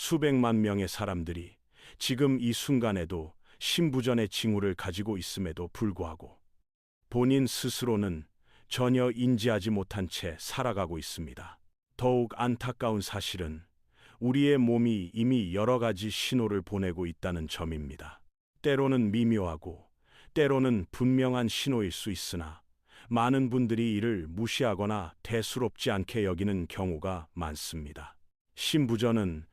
수백만 명의 사람들이 지금 이 순간에도 심부전의 징후를 가지고 있음에도 불구하고 본인 스스로는 전혀 인지하지 못한 채 살아가고 있습니다. 더욱 안타까운 사실은 우리의 몸이 이미 여러 가지 신호를 보내고 있다는 점입니다. 때로는 미묘하고 때로는 분명한 신호일 수 있으나 많은 분들이 이를 무시하거나 대수롭지 않게 여기는 경우가 많습니다. 심부전은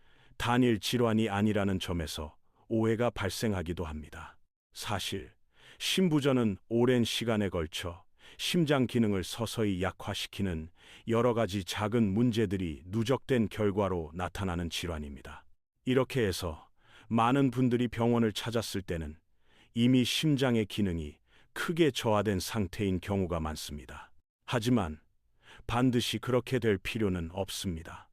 단일 질환이 아니라는 점에서 오해가 발생하기도 합니다. 사실 심부전은 오랜 시간에 걸쳐 심장 기능을 서서히 약화시키는 여러 가지 작은 문제들이 누적된 결과로 나타나는 질환입니다. 이렇게 해서 많은 분들이 병원을 찾았을 때는 이미 심장의 기능이 크게 저하된 상태인 경우가 많습니다. 하지만 반드시 그렇게 될 필요는 없습니다.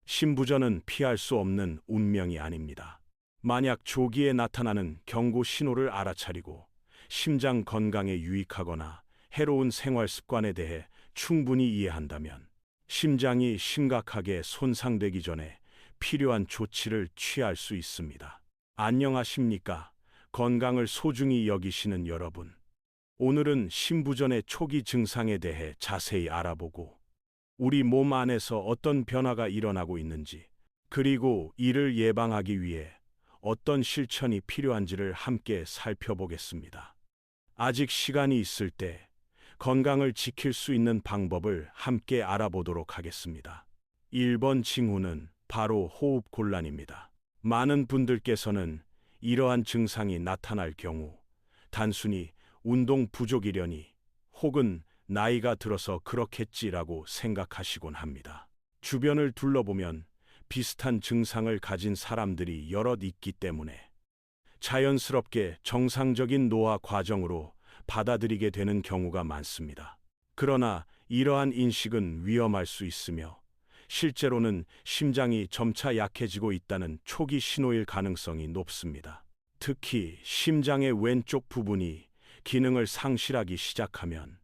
심부전은 피할 수 없는 운명이 아닙니다. 만약 조기에 나타나는 경고 신호를 알아차리고 심장 건강에 유익하거나 해로운 생활 습관에 대해 충분히 이해한다면 심장이 심각하게 손상되기 전에 필요한 조치를 취할 수 있습니다. 안녕하십니까? 건강을 소중히 여기시는 여러분. 오늘은 심부전의 초기 증상에 대해 자세히 알아보고 우리 몸 안에서 어떤 변화가 일어나고 있는지, 그리고 이를 예방하기 위해 어떤 실천이 필요한지를 함께 살펴보겠습니다. 아직 시간이 있을 때 건강을 지킬 수 있는 방법을 함께 알아보도록 하겠습니다. 1번 징후는 바로 호흡 곤란입니다. 많은 분들께서는 이러한 증상이 나타날 경우 단순히 운동 부족이려니 혹은 나이가 들어서 그렇겠지라고 생각하시곤 합니다. 주변을 둘러보면 비슷한 증상을 가진 사람들이 여럿 있기 때문에 자연스럽게 정상적인 노화 과정으로 받아들이게 되는 경우가 많습니다. 그러나 이러한 인식은 위험할 수 있으며 실제로는 심장이 점차 약해지고 있다는 초기 신호일 가능성이 높습니다. 특히 심장의 왼쪽 부분이 기능을 상실하기 시작하면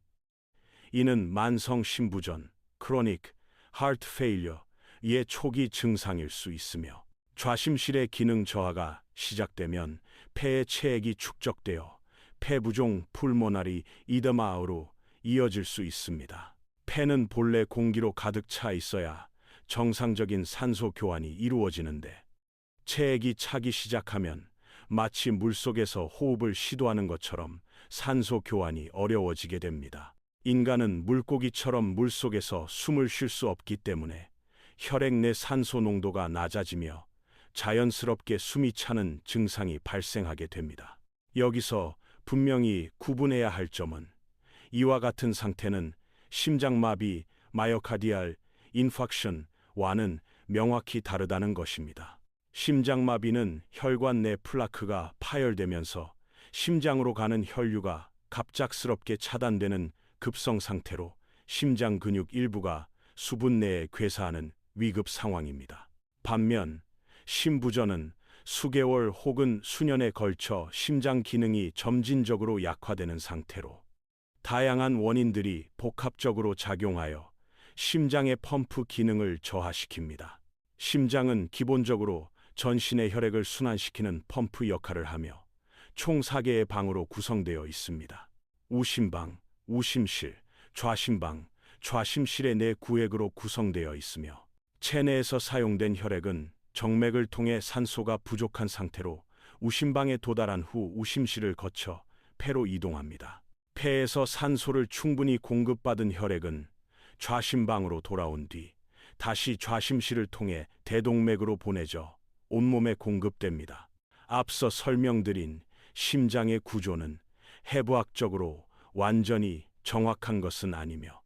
이는 만성 심부전, chronic heart failure의 초기 증상일 수 있으며 좌심실의 기능 저하가 시작되면 폐의 체액이 축적되어 폐부종 pulmonary edema로 이어질 수 있습니다. 폐는 본래 공기로 가득 차 있어야 정상적인 산소 교환이 이루어지는데 체액이 차기 시작하면 마치 물속에서 호흡을 시도하는 것처럼 산소 교환이 어려워지게 됩니다. 인간은 물고기처럼 물속에서 숨을 쉴 수 없기 때문에 혈액 내 산소 농도가 낮아지며 자연스럽게 숨이 차는 증상이 발생하게 됩니다. 여기서 분명히 구분해야 할 점은 이와 같은 상태는 심장마비, 마이오카디알 인팍션과는 명확히 다르다는 것입니다. 심장마비는 혈관 내 플라크가 파열되면서 심장으로 가는 혈류가 갑작스럽게 차단되는 급성 상태로 심장 근육 일부가 수분 내에 괴사하는 위급 상황입니다. 반면 심부전은 수개월 혹은 수년에 걸쳐 심장 기능이 점진적으로 약화되는 상태로 다양한 원인들이 복합적으로 작용하여 심장의 펌프 기능을 저하시킵니다. 심장은 기본적으로 전신의 혈액을 순환시키는 펌프 역할을 하며 총 4개의 방으로 구성되어 있습니다. 우심방, 우심실, 좌심방, 좌심실의 네 구획으로 구성되어 있으며 체내에서 사용된 혈액은 정맥을 통해 산소가 부족한 상태로 우심방에 도달한 후 우심실을 거쳐 폐로 이동합니다. 폐에서 산소를 충분히 공급받은 혈액은 좌심방으로 돌아온 뒤 다시 좌심실을 통해 대동맥으로 보내져 온몸에 공급됩니다. 앞서 설명드린 심장의 구조는 해부학적으로 완전히 정확한 것은 아니며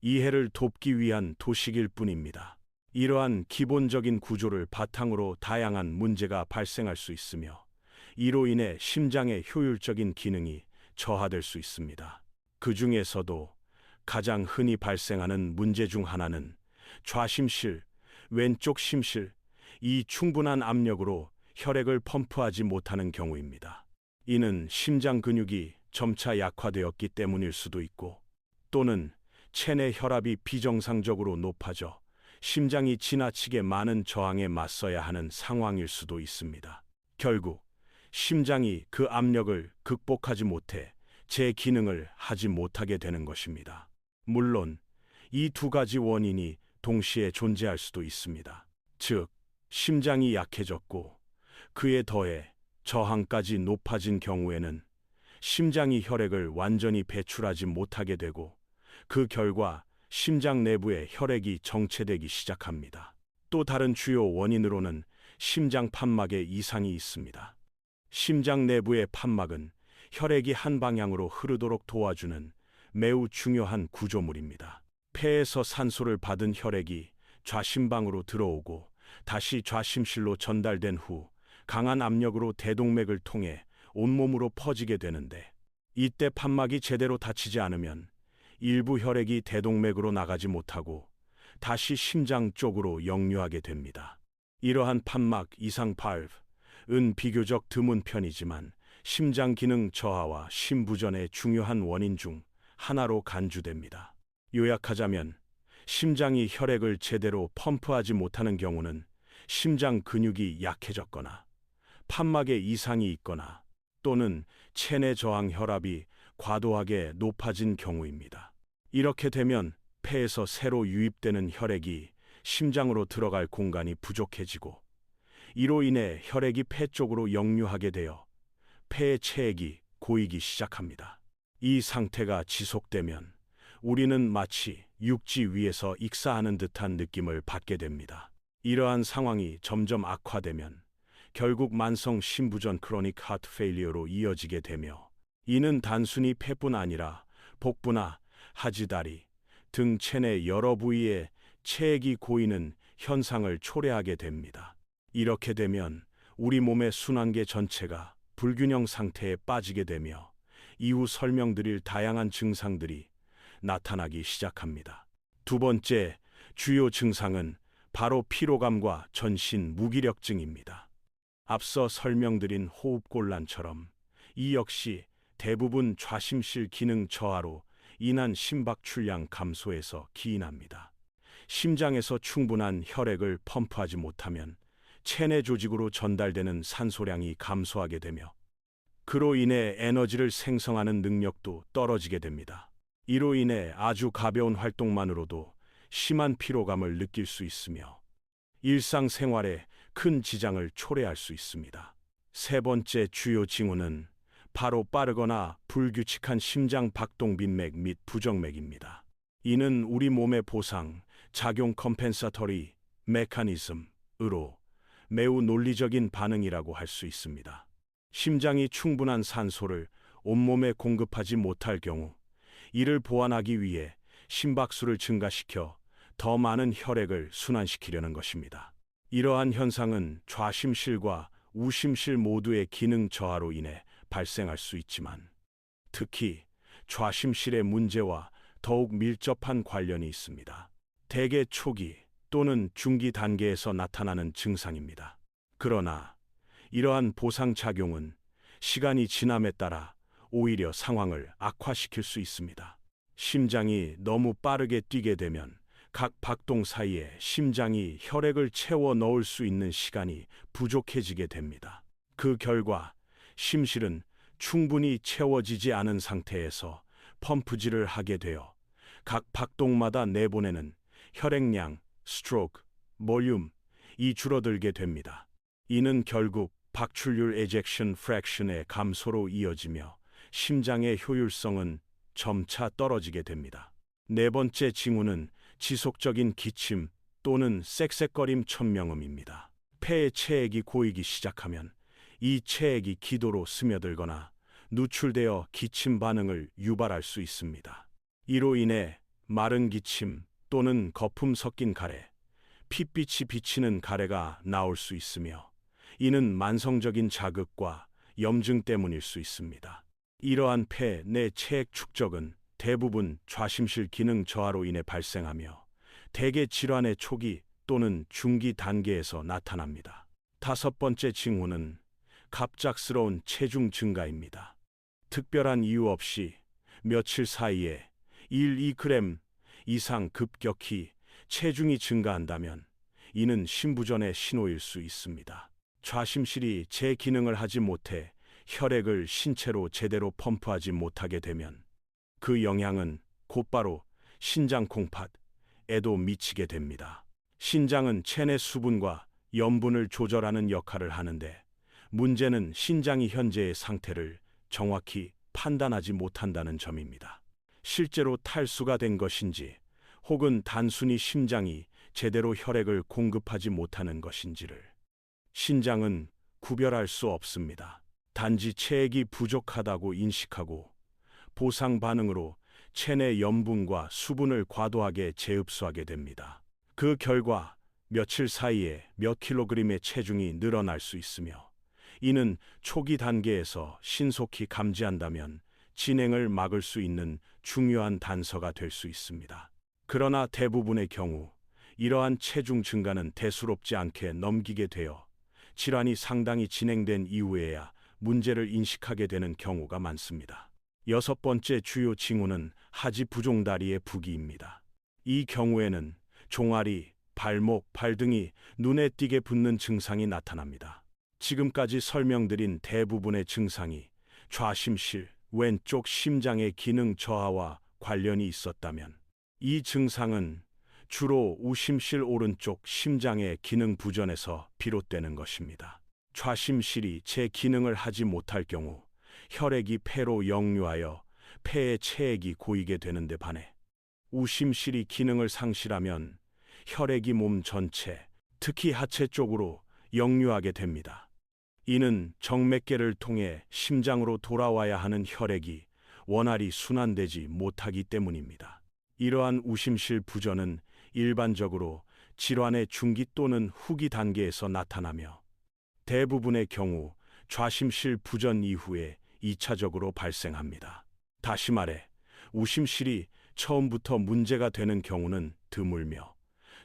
이해를 돕기 위한 도식일 뿐입니다. 이러한 기본적인 구조를 바탕으로 다양한 문제가 발생할 수 있으며 이로 인해 심장의 효율적인 기능이 저하될 수 있습니다. 그 중에서도 가장 흔히 발생하는 문제 중 하나는 좌심실, 왼쪽 심실, 이 충분한 압력으로 혈액을 펌프하지 못하는 경우입니다. 이는 심장 근육이 점차 약화되었기 때문일 수도 있고 또는 체내 혈압이 비정상적으로 높아져 심장이 지나치게 많은 저항에 맞서야 하는 상황일 수도 있습니다. 결국 심장이 그 압력을 극복하지 못해 제 기능을 하지 못하게 되는 것입니다. 물론 이 두 가지 원인이 동시에 존재할 수도 있습니다. 즉, 심장이 약해졌고 그에 더해 저항까지 높아진 경우에는 심장이 혈액을 완전히 배출하지 못하게 되고 그 결과 심장 내부의 혈액이 정체되기 시작합니다. 또 다른 주요 원인으로는 심장 판막에 이상이 있습니다. 심장 내부의 판막은 혈액이 한 방향으로 흐르도록 도와주는 매우 중요한 구조물입니다. 폐에서 산소를 받은 혈액이 좌심방으로 들어오고 다시 좌심실로 전달된 후 강한 압력으로 대동맥을 통해 온몸으로 퍼지게 되는데, 이때 판막이 제대로 닫히지 않으면 일부 혈액이 대동맥으로 나가지 못하고 다시 심장 쪽으로 역류하게 됩니다. 이러한 판막 이상 발브는 비교적 드문 편이지만 심장 기능 저하와 심부전의 중요한 원인 중 하나로 간주됩니다. 요약하자면 심장이 혈액을 제대로 펌프하지 못하는 경우는 심장 근육이 약해졌거나 판막에 이상이 있거나 또는 체내 저항 혈압이 과도하게 높아진 경우입니다. 이렇게 되면 폐에서 새로 유입되는 혈액이 심장으로 들어갈 공간이 부족해지고 이로 인해 혈액이 폐 쪽으로 역류하게 되어 폐의 체액이 고이기 시작합니다. 이 상태가 지속되면 우리는 마치 육지 위에서 익사하는 듯한 느낌을 받게 됩니다. 이러한 상황이 점점 악화되면 결국 만성 심부전 크로닉 하트 페일리어로 이어지게 되며, 이는 단순히 폐뿐 아니라 복부나 하지다리 등 체내 여러 부위에 체액이 고이는 현상을 초래하게 됩니다. 이렇게 되면 우리 몸의 순환계 전체가 불균형 상태에 빠지게 되며 이후 설명드릴 다양한 증상들이 나타나기 시작합니다. 두 번째 주요 증상은 바로 피로감과 전신 무기력증입니다. 앞서 설명드린 호흡곤란처럼 이 역시 대부분 좌심실 기능 저하로 인한 심박 출량 감소에서 기인합니다. 심장에서 충분한 혈액을 펌프하지 못하면 체내 조직으로 전달되는 산소량이 감소하게 되며 그로 인해 에너지를 생성하는 능력도 떨어지게 됩니다. 이로 인해 아주 가벼운 활동만으로도 심한 피로감을 느낄 수 있으며 일상생활에 큰 지장을 초래할 수 있습니다. 세 번째 주요 징후는 바로 빠르거나 불규칙한 심장 박동 빈맥 및 부정맥입니다. 이는 우리 몸의 보상, 작용 컴펜사터리 메커니즘으로 매우 논리적인 반응이라고 할 수 있습니다. 심장이 충분한 산소를 온몸에 공급하지 못할 경우 이를 보완하기 위해 심박수를 증가시켜 더 많은 혈액을 순환시키려는 것입니다. 이러한 현상은 좌심실과 우심실 모두의 기능 저하로 인해 발생할 수 있지만 특히 좌심실의 문제와 더욱 밀접한 관련이 있습니다. 대개 초기 또는 중기 단계에서 나타나는 증상입니다. 그러나 이러한 보상작용은 시간이 지남에 따라 오히려 상황을 악화시킬 수 있습니다. 심장이 너무 빠르게 뛰게 되면 각 박동 사이에 심장이 혈액을 채워 넣을 수 있는 시간이 부족해지게 됩니다. 그 결과 심실은 충분히 채워지지 않은 상태에서 펌프질을 하게 되어 각 박동마다 내보내는 혈액량, 스트로크, 볼륨이 줄어들게 됩니다. 이는 결국 박출률 에젝션 프랙션의 감소로 이어지며 심장의 효율성은 점차 떨어지게 됩니다. 네 번째 징후는 지속적인 기침 또는 쌕쌕거림 천명음입니다. 폐의 체액이 고이기 시작하면 이 체액이 기도로 스며들거나 누출되어 기침 반응을 유발할 수 있습니다. 이로 인해 마른 기침 또는 거품 섞인 가래, 핏빛이 비치는 가래가 나올 수 있으며 이는 만성적인 자극과 염증 때문일 수 있습니다. 이러한 폐 내 체액 축적은 대부분 좌심실 기능 저하로 인해 발생하며 대개 질환의 초기 또는 중기 단계에서 나타납니다. 다섯 번째 징후는 갑작스러운 체중 증가입니다. 특별한 이유 없이 며칠 사이에 1, 2g 이상 급격히 체중이 증가한다면 이는 심부전의 신호일 수 있습니다. 좌심실이 제 기능을 하지 못해 혈액을 신체로 제대로 펌프하지 못하게 되면 그 영향은 곧바로 신장 콩팥에도 미치게 됩니다. 신장은 체내 수분과 염분을 조절하는 역할을 하는데 문제는 신장이 현재의 상태를 정확히 판단하지 못한다는 점입니다. 실제로 탈수가 된 것인지 혹은 단순히 심장이 제대로 혈액을 공급하지 못하는 것인지를 신장은 구별할 수 없습니다. 단지 체액이 부족하다고 인식하고 보상 반응으로 체내 염분과 수분을 과도하게 재흡수하게 됩니다. 그 결과 며칠 사이에 몇 킬로그램의 체중이 늘어날 수 있으며 이는 초기 단계에서 신속히 감지한다면 진행을 막을 수 있는 중요한 단서가 될 수 있습니다. 그러나 대부분의 경우 이러한 체중 증가는 대수롭지 않게 넘기게 되어 질환이 상당히 진행된 이후에야 문제를 인식하게 되는 경우가 많습니다. 여섯 번째 주요 징후는 하지 부종다리의 부기입니다. 이 경우에는 종아리, 발목, 발 등이 눈에 띄게 붓는 증상이 나타납니다. 지금까지 설명드린 대부분의 증상이 좌심실, 왼쪽 심장의 기능 저하와 관련이 있었다면 이 증상은 주로 우심실 오른쪽 심장의 기능 부전에서 비롯되는 것입니다. 좌심실이 제 기능을 하지 못할 경우 혈액이 폐로 역류하여 폐의 체액이 고이게 되는데 반해 우심실이 기능을 상실하면 혈액이 몸 전체, 특히 하체 쪽으로 역류하게 됩니다. 이는 정맥계를 통해 심장으로 돌아와야 하는 혈액이 원활히 순환되지 못하기 때문입니다. 이러한 우심실 부전은 일반적으로 질환의 중기 또는 후기 단계에서 나타나며 대부분의 경우 좌심실 부전 이후에 2차적으로 발생합니다. 다시 말해 우심실이 처음부터 문제가 되는 경우는 드물며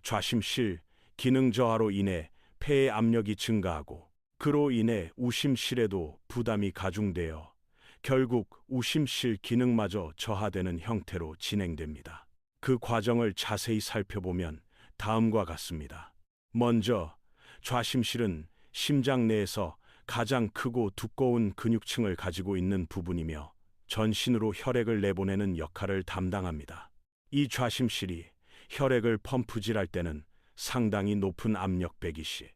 좌심실 기능 저하로 인해 폐의 압력이 증가하고 그로 인해 우심실에도 부담이 가중되어 결국 우심실 기능마저 저하되는 형태로 진행됩니다. 그 과정을 자세히 살펴보면 다음과 같습니다. 먼저 좌심실은 심장 내에서 가장 크고 두꺼운 근육층을 가지고 있는 부분이며 전신으로 혈액을 내보내는 역할을 담당합니다. 이 좌심실이 혈액을 펌프질할 때는 상당히 높은 압력 120,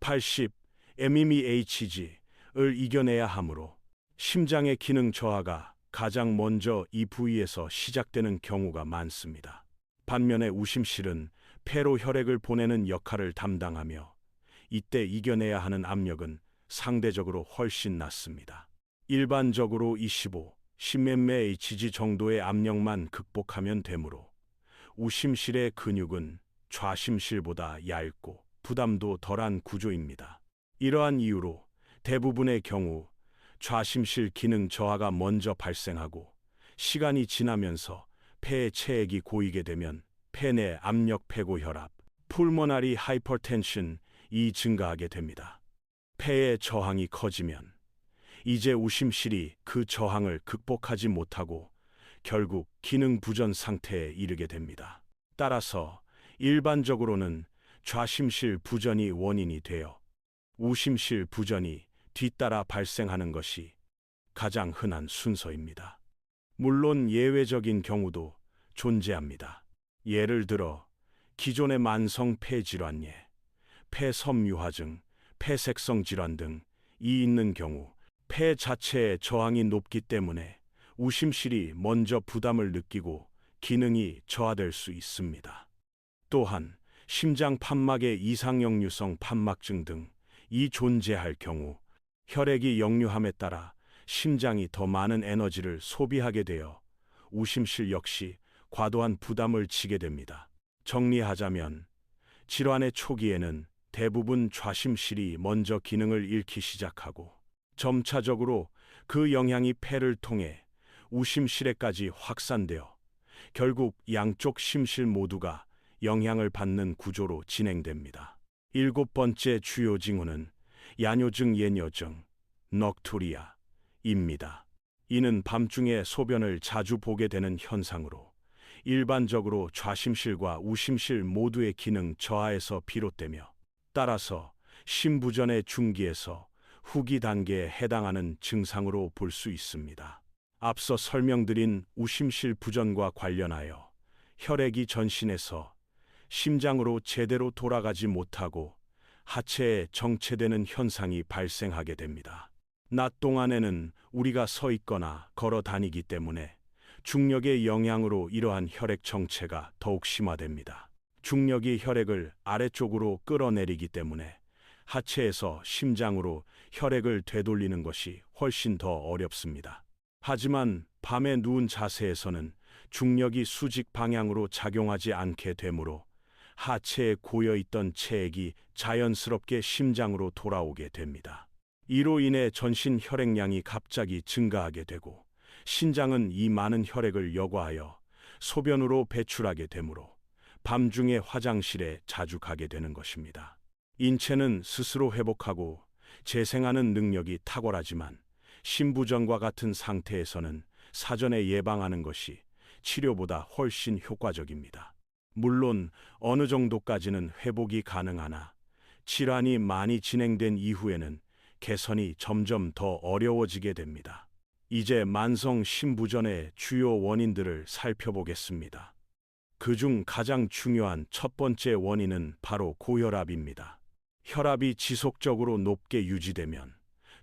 80 mmHg을 이겨내야 하므로 심장의 기능 저하가 가장 먼저 이 부위에서 시작되는 경우가 많습니다. 반면에 우심실은 폐로 혈액을 보내는 역할을 담당하며 이때 이겨내야 하는 압력은 상대적으로 훨씬 낮습니다. 일반적으로 25, 10mmHg 정도의 압력만 극복하면 되므로 우심실의 근육은 좌심실보다 얇고 부담도 덜한 구조입니다. 이러한 이유로 대부분의 경우 좌심실 기능 저하가 먼저 발생하고 시간이 지나면서 폐의 체액이 고이게 되면 폐내 압력 폐고혈압, pulmonary hypertension이 증가하게 됩니다. 폐의 저항이 커지면 이제 우심실이 그 저항을 극복하지 못하고 결국 기능 부전 상태에 이르게 됩니다. 따라서 일반적으로는 좌심실 부전이 원인이 되어 우심실 부전이 뒤따라 발생하는 것이 가장 흔한 순서입니다. 물론 예외적인 경우도 존재합니다. 예를 들어 기존의 만성 폐질환 예, 폐섬유화증, 폐색성 질환 등이 있는 경우 폐 자체의 저항이 높기 때문에 우심실이 먼저 부담을 느끼고 기능이 저하될 수 있습니다. 또한 심장 판막의 이상역류성 판막증 등이 존재할 경우 혈액이 역류함에 따라 심장이 더 많은 에너지를 소비하게 되어 우심실 역시 과도한 부담을 지게 됩니다. 정리하자면 질환의 초기에는 대부분 좌심실이 먼저 기능을 잃기 시작하고 점차적으로 그 영향이 폐를 통해 우심실에까지 확산되어 결국 양쪽 심실 모두가 영향을 받는 구조로 진행됩니다. 일곱 번째 주요 징후는 야뇨증 예뇨증, 넉투리아입니다. 이는 밤중에 소변을 자주 보게 되는 현상으로 일반적으로 좌심실과 우심실 모두의 기능 저하에서 비롯되며 따라서 심부전의 중기에서 후기 단계에 해당하는 증상으로 볼 수 있습니다. 앞서 설명드린 우심실 부전과 관련하여 혈액이 전신에서 심장으로 제대로 돌아가지 못하고 하체에 정체되는 현상이 발생하게 됩니다. 낮 동안에는 우리가 서 있거나 걸어 다니기 때문에 중력의 영향으로 이러한 혈액 정체가 더욱 심화됩니다. 중력이 혈액을 아래쪽으로 끌어내리기 때문에 하체에서 심장으로 혈액을 되돌리는 것이 훨씬 더 어렵습니다. 하지만 밤에 누운 자세에서는 중력이 수직 방향으로 작용하지 않게 되므로 하체에 고여있던 체액이 자연스럽게 심장으로 돌아오게 됩니다. 이로 인해 전신 혈액량이 갑자기 증가하게 되고 신장은 이 많은 혈액을 여과하여 소변으로 배출하게 되므로 밤중에 화장실에 자주 가게 되는 것입니다. 인체는 스스로 회복하고 재생하는 능력이 탁월하지만 심부전과 같은 상태에서는 사전에 예방하는 것이 치료보다 훨씬 효과적입니다. 물론 어느 정도까지는 회복이 가능하나 질환이 많이 진행된 이후에는 개선이 점점 더 어려워지게 됩니다. 이제 만성 심부전의 주요 원인들을 살펴보겠습니다. 그중 가장 중요한 첫 번째 원인은 바로 고혈압입니다. 혈압이 지속적으로 높게 유지되면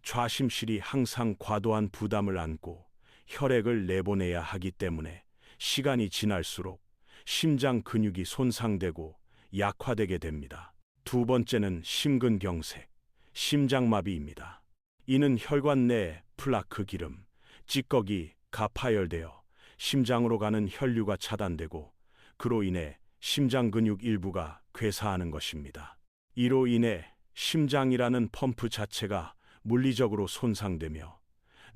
좌심실이 항상 과도한 부담을 안고 혈액을 내보내야 하기 때문에 시간이 지날수록 심장 근육이 손상되고 약화되게 됩니다. 두 번째는 심근경색, 심장마비입니다. 이는 혈관 내 플라크 기름, 찌꺼기가 파열되어 심장으로 가는 혈류가 차단되고 그로 인해 심장 근육 일부가 괴사하는 것입니다. 이로 인해 심장이라는 펌프 자체가 물리적으로 손상되며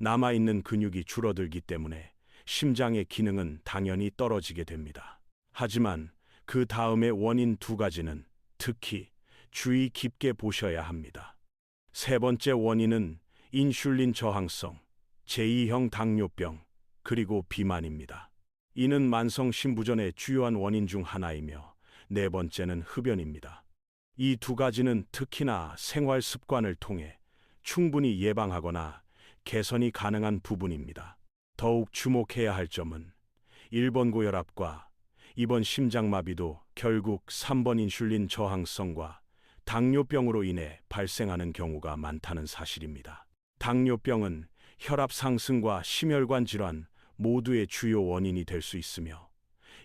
남아있는 근육이 줄어들기 때문에 심장의 기능은 당연히 떨어지게 됩니다. 하지만 그 다음의 원인 두 가지는 특히 주의 깊게 보셔야 합니다. 세 번째 원인은 인슐린 저항성, 제2형 당뇨병, 그리고 비만입니다. 이는 만성 심부전의 주요한 원인 중 하나이며 네 번째는 흡연입니다. 이 두 가지는 특히나 생활 습관을 통해 충분히 예방하거나 개선이 가능한 부분입니다. 더욱 주목해야 할 점은 1번 고혈압과 2번 심장마비도 결국 3번 인슐린 저항성과 당뇨병으로 인해 발생하는 경우가 많다는 사실입니다. 당뇨병은 혈압 상승과 심혈관 질환 모두의 주요 원인이 될 수 있으며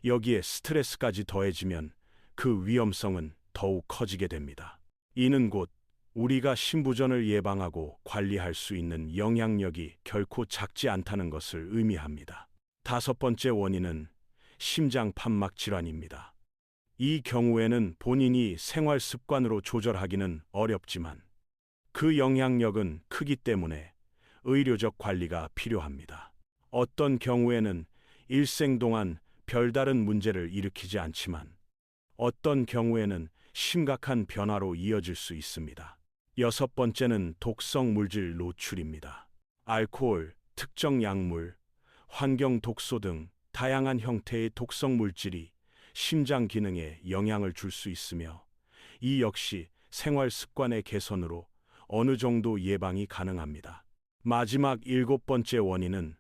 여기에 스트레스까지 더해지면 그 위험성은 더욱 커지게 됩니다. 이는 곧 우리가 심부전을 예방하고 관리할 수 있는 영향력이 결코 작지 않다는 것을 의미합니다. 다섯 번째 원인은 심장 판막 질환입니다. 이 경우에는 본인이 생활 습관으로 조절하기는 어렵지만 그 영향력은 크기 때문에 의료적 관리가 필요합니다. 어떤 경우에는 일생 동안 별다른 문제를 일으키지 않지만 어떤 경우에는 심각한 변화로 이어질 수 있습니다. 여섯 번째는 독성 물질 노출입니다. 알코올, 특정 약물, 환경 독소 등 다양한 형태의 독성 물질이 심장 기능에 영향을 줄 수 있으며 이 역시 생활 습관의 개선으로 어느 정도 예방이 가능합니다. 마지막 일곱 번째 원인은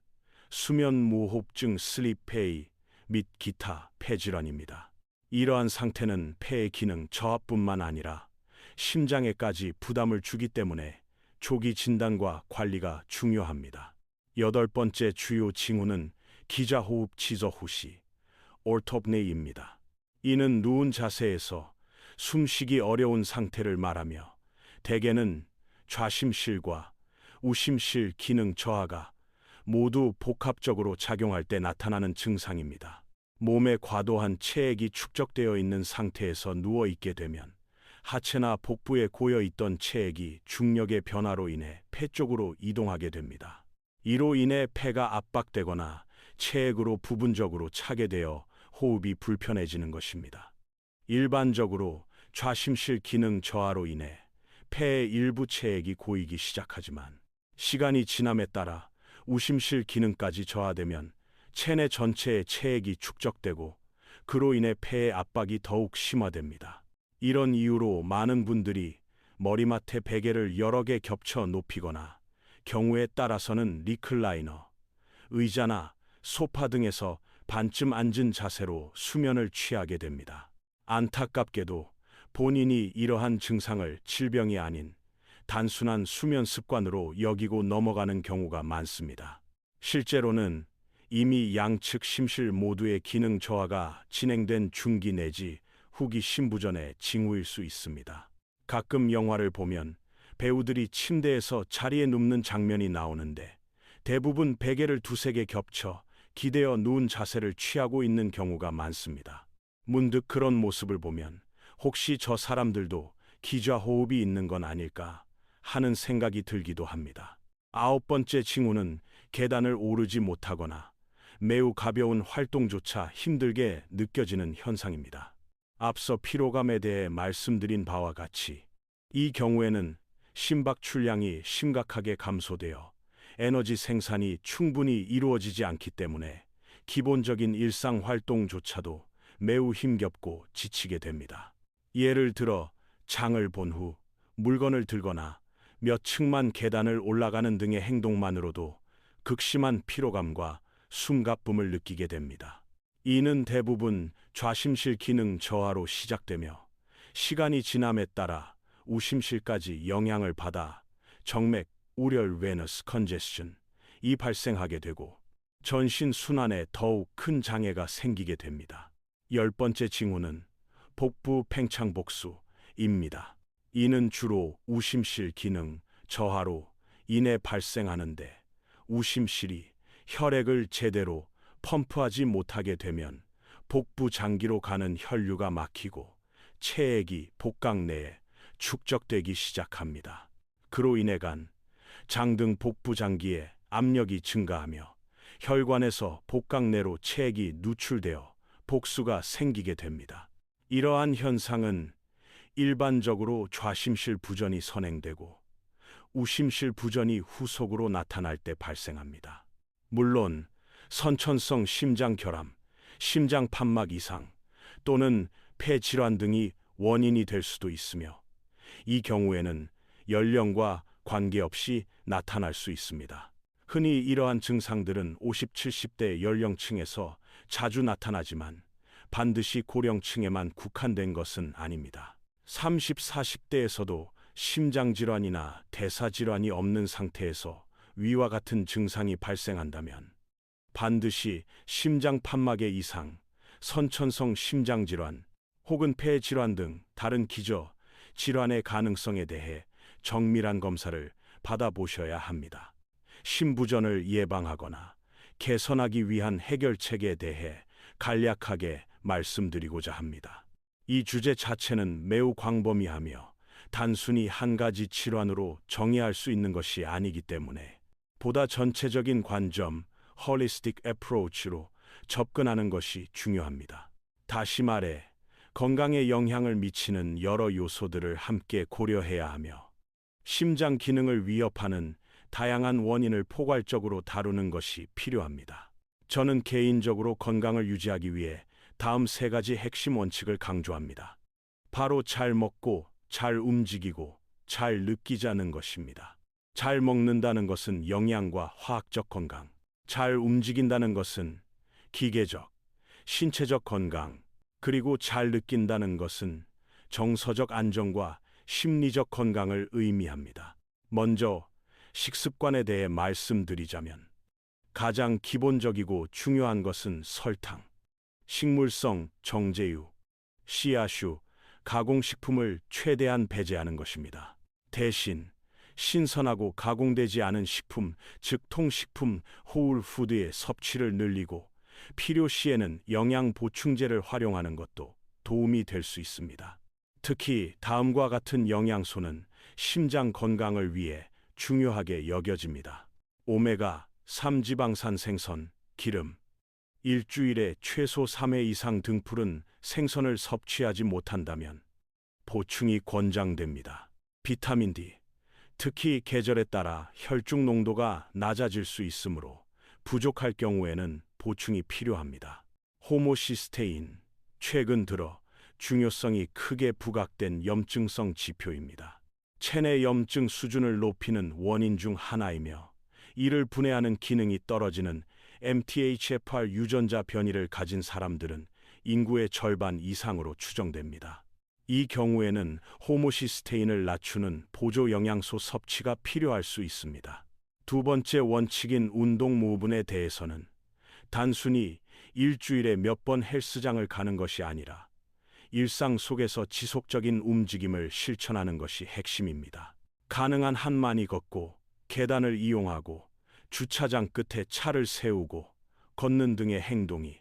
수면 무호흡증 슬립-페이 및 기타 폐질환입니다. 이러한 상태는 폐의 기능 저하뿐만 아니라 심장에까지 부담을 주기 때문에 조기 진단과 관리가 중요합니다. 여덟 번째 주요 징후는 기자호흡 지저후시, 오토프네이입니다. 이는 누운 자세에서 숨쉬기 어려운 상태를 말하며 대개는 좌심실과 우심실 기능 저하가 모두 복합적으로 작용할 때 나타나는 증상입니다. 몸에 과도한 체액이 축적되어 있는 상태에서 누워 있게 되면 하체나 복부에 고여 있던 체액이 중력의 변화로 인해 폐 쪽으로 이동하게 됩니다. 이로 인해 폐가 압박되거나 체액으로 부분적으로 차게 되어 호흡이 불편해지는 것입니다. 일반적으로 좌심실 기능 저하로 인해 폐의 일부 체액이 고이기 시작하지만 시간이 지남에 따라 우심실 기능까지 저하되면 체내 전체에 체액이 축적되고 그로 인해 폐의 압박이 더욱 심화됩니다. 이런 이유로 많은 분들이 머리맡에 베개를 여러 개 겹쳐 높이거나 경우에 따라서는 리클라이너, 의자나 소파 등에서 반쯤 앉은 자세로 수면을 취하게 됩니다. 안타깝게도 본인이 이러한 증상을 질병이 아닌 단순한 수면 습관으로 여기고 넘어가는 경우가 많습니다. 실제로는 이미 양측 심실 모두의 기능 저하가 진행된 중기 내지 후기 심부전의 징후일 수 있습니다. 가끔 영화를 보면 배우들이 침대에서 자리에 눕는 장면이 나오는데 대부분 베개를 두세 개 겹쳐 기대어 누운 자세를 취하고 있는 경우가 많습니다. 문득 그런 모습을 보면 혹시 저 사람들도 기좌호흡이 있는 건 아닐까 하는 생각이 들기도 합니다. 9번째 징후는 계단을 오르지 못하거나 매우 가벼운 활동조차 힘들게 느껴지는 현상입니다. 앞서 피로감에 대해 말씀드린 바와 같이 이 경우에는 심박 출량이 심각하게 감소되어 에너지 생산이 충분히 이루어지지 않기 때문에 기본적인 일상 활동조차도 매우 힘겹고 지치게 됩니다. 예를 들어 장을 본 후 물건을 들거나 몇 층만 계단을 올라가는 등의 행동만으로도 극심한 피로감과 숨가쁨을 느끼게 됩니다. 이는 대부분 좌심실 기능 저하로 시작되며 시간이 지남에 따라 우심실까지 영향을 받아 정맥, 우렬 베너스 컨제스션이 발생하게 되고 전신 순환에 더욱 큰 장애가 생기게 됩니다. 10번째 징후는 복부 팽창복수입니다. 이는 주로 우심실 기능 저하로 인해 발생하는데 우심실이 혈액을 제대로 펌프하지 못하게 되면 복부 장기로 가는 혈류가 막히고 체액이 복강 내에 축적되기 시작합니다. 그로 인해 간, 장 등 복부 장기에 압력이 증가하며 혈관에서 복강 내로 체액이 누출되어 복수가 생기게 됩니다. 이러한 현상은 일반적으로 좌심실 부전이 선행되고 우심실 부전이 후속으로 나타날 때 발생합니다. 물론 선천성 심장결함, 심장판막 이상 또는 폐질환 등이 원인이 될 수도 있으며 이 경우에는 연령과 관계없이 나타날 수 있습니다. 흔히 이러한 증상들은 50, 70대 연령층에서 자주 나타나지만 반드시 고령층에만 국한된 것은 아닙니다. 30, 40대에서도 심장질환이나 대사질환이 없는 상태에서 위와 같은 증상이 발생한다면 반드시 심장판막의 이상, 선천성 심장질환 혹은 폐질환 등 다른 기저 질환의 가능성에 대해 정밀한 검사를 받아보셔야 합니다. 심부전을 예방하거나 개선하기 위한 해결책에 대해 간략하게 말씀드리고자 합니다. 이 주제 자체는 매우 광범위하며 단순히 한 가지 질환으로 정의할 수 있는 것이 아니기 때문에 보다 전체적인 관점, 홀리스틱 애프로치로 접근하는 것이 중요합니다. 다시 말해, 건강에 영향을 미치는 여러 요소들을 함께 고려해야 하며 심장 기능을 위협하는 다양한 원인을 포괄적으로 다루는 것이 필요합니다. 저는 개인적으로 건강을 유지하기 위해 다음 세 가지 핵심 원칙을 강조합니다. 바로 잘 먹고, 잘 움직이고, 잘 느끼자는 것입니다. 잘 먹는다는 것은 영양과 화학적 건강, 잘 움직인다는 것은 기계적, 신체적 건강, 그리고 잘 느낀다는 것은 정서적 안정과 심리적 건강을 의미합니다. 먼저 식습관에 대해 말씀드리자면 가장 기본적이고 중요한 것은 설탕, 식물성 정제유, 씨앗유, 가공식품을 최대한 배제하는 것입니다. 대신 신선하고 가공되지 않은 식품, 즉 통식품, 호울푸드의 섭취를 늘리고 필요시에는 영양 보충제를 활용하는 것도 도움이 될 수 있습니다. 특히 다음과 같은 영양소는 심장 건강을 위해 중요하게 여겨집니다. 오메가3 지방산 생선, 기름. 일주일에 최소 3회 이상 등푸른 생선을 섭취하지 못한다면 보충이 권장됩니다. 비타민 D. 특히 계절에 따라 혈중 농도가 낮아질 수 있으므로 부족할 경우에는 보충이 필요합니다. 호모시스테인, 최근 들어 중요성이 크게 부각된 염증성 지표입니다. 체내 염증 수준을 높이는 원인 중 하나이며 이를 분해하는 기능이 떨어지는 MTHFR 유전자 변이를 가진 사람들은 인구의 절반 이상으로 추정됩니다. 이 경우에는 호모시스테인을 낮추는 보조 영양소 섭취가 필요할 수 있습니다. 두 번째 원칙인 운동 무분에 대해서는 단순히 일주일에 몇 번 헬스장을 가는 것이 아니라 일상 속에서 지속적인 움직임을 실천하는 것이 핵심입니다. 가능한 한 많이 걷고 계단을 이용하고 주차장 끝에 차를 세우고 걷는 등의 행동이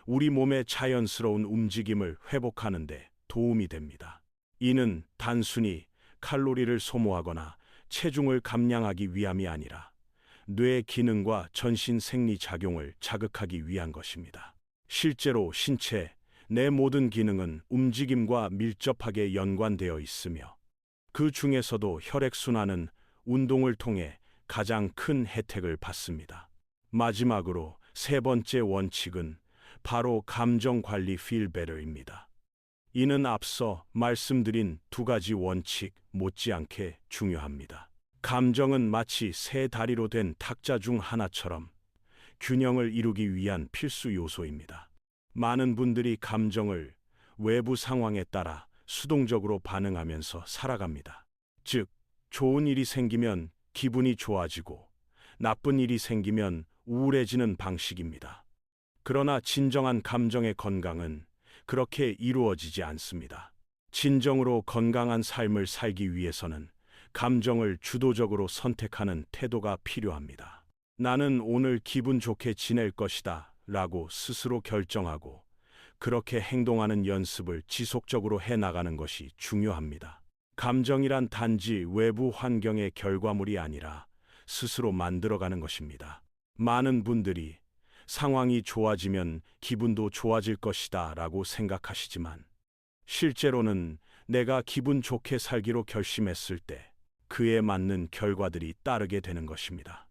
우리 몸의 자연스러운 움직임을 회복하는 데 도움이 됩니다. 이는 단순히 칼로리를 소모하거나 체중을 감량하기 위함이 아니라 뇌 기능과 전신 생리 작용을 자극하기 위한 것입니다. 실제로 신체 내 모든 기능은 움직임과 밀접하게 연관되어 있으며 그 중에서도 혈액순환은 운동을 통해 가장 큰 혜택을 받습니다. 마지막으로 세 번째 원칙은 바로 감정 관리 Feel Better입니다. 이는 앞서 말씀드린 두 가지 원칙 못지않게 중요합니다. 감정은 마치 세 다리로 된 탁자 중 하나처럼 균형을 이루기 위한 필수 요소입니다. 많은 분들이 감정을 외부 상황에 따라 수동적으로 반응하면서 살아갑니다. 즉, 좋은 일이 생기면 기분이 좋아지고 나쁜 일이 생기면 우울해지는 방식입니다. 그러나 진정한 감정의 건강은 그렇게 이루어지지 않습니다. 진정으로 건강한 삶을 살기 위해서는 감정을 주도적으로 선택하는 태도가 필요합니다. 나는 오늘 기분 좋게 지낼 것이다 라고 스스로 결정하고 그렇게 행동하는 연습을 지속적으로 해나가는 것이 중요합니다. 감정이란 단지 외부 환경의 결과물이 아니라 스스로 만들어가는 것입니다. 많은 분들이 상황이 좋아지면 기분도 좋아질 것이다 라고 생각하시지만 실제로는 내가 기분 좋게 살기로 결심했을 때 그에 맞는 결과들이 따르게 되는 것입니다.